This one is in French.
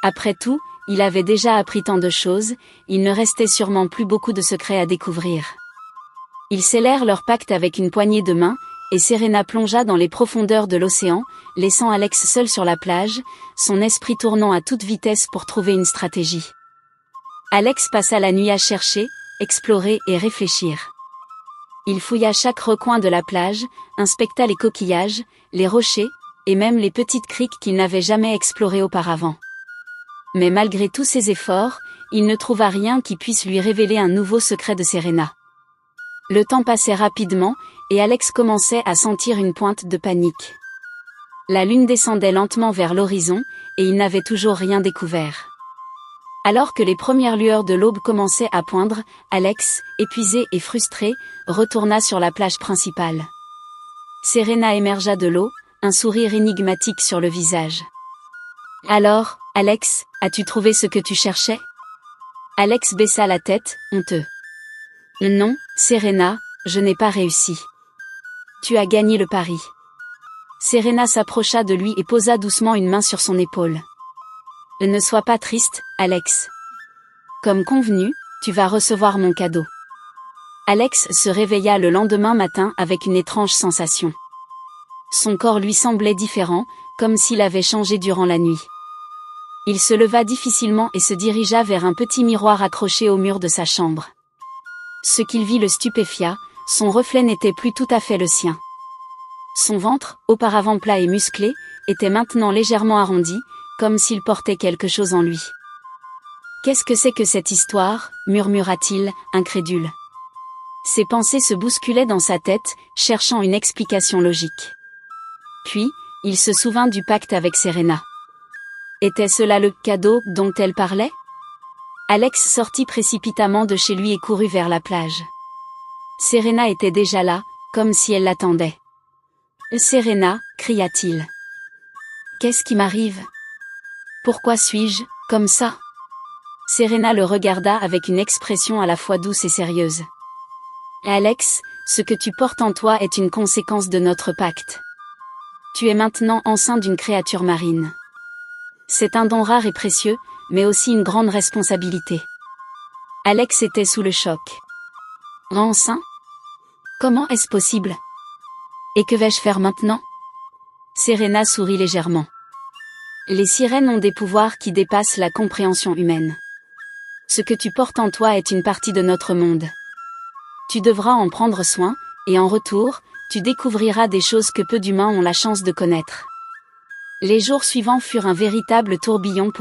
Après tout, il avait déjà appris tant de choses, il ne restait sûrement plus beaucoup de secrets à découvrir. Ils scellèrent leur pacte avec une poignée de main, et Serena plongea dans les profondeurs de l'océan, laissant Alex seul sur la plage, son esprit tournant à toute vitesse pour trouver une stratégie. Alex passa la nuit à chercher, explorer et réfléchir. Il fouilla chaque recoin de la plage, inspecta les coquillages, les rochers, et même les petites criques qu'il n'avait jamais explorées auparavant. Mais malgré tous ses efforts, il ne trouva rien qui puisse lui révéler un nouveau secret de Serena. Le temps passait rapidement, et Alex commençait à sentir une pointe de panique. La lune descendait lentement vers l'horizon, et il n'avait toujours rien découvert. Alors que les premières lueurs de l'aube commençaient à poindre, Alex, épuisé et frustré, retourna sur la plage principale. Serena émergea de l'eau, un sourire énigmatique sur le visage. « Alors, Alex, as-tu trouvé ce que tu cherchais ?» Alex baissa la tête, honteux. « Non, Serena, je n'ai pas réussi. Tu as gagné le pari. » Serena s'approcha de lui et posa doucement une main sur son épaule. « Ne sois pas triste, Alex. Comme convenu, tu vas recevoir mon cadeau. » Alex se réveilla le lendemain matin avec une étrange sensation. Son corps lui semblait différent, comme s'il avait changé durant la nuit. Il se leva difficilement et se dirigea vers un petit miroir accroché au mur de sa chambre. Ce qu'il vit le stupéfia, son reflet n'était plus tout à fait le sien. Son ventre, auparavant plat et musclé, était maintenant légèrement arrondi, comme s'il portait quelque chose en lui. « Qu'est-ce que c'est que cette histoire ?» murmura-t-il, incrédule. Ses pensées se bousculaient dans sa tête, cherchant une explication logique. Puis, il se souvint du pacte avec Serena. Était-ce là le cadeau dont elle parlait ? Alex sortit précipitamment de chez lui et courut vers la plage. Serena était déjà là, comme si elle l'attendait. « Serena » cria-t-il. « Qu'est-ce qui m'arrive ? Pourquoi suis-je comme ça ?» Serena le regarda avec une expression à la fois douce et sérieuse. « Alex, ce que tu portes en toi est une conséquence de notre pacte. Tu es maintenant enceint d'une créature marine. C'est un don rare et précieux, mais aussi une grande responsabilité. » Alex était sous le choc. « Enceint ? Comment est-ce possible ? Et que vais-je faire maintenant ?» Serena sourit légèrement. « Les sirènes ont des pouvoirs qui dépassent la compréhension humaine. Ce que tu portes en toi est une partie de notre monde. Tu devras en prendre soin, et en retour, tu découvriras des choses que peu d'humains ont la chance de connaître. » Les jours suivants furent un véritable tourbillon pour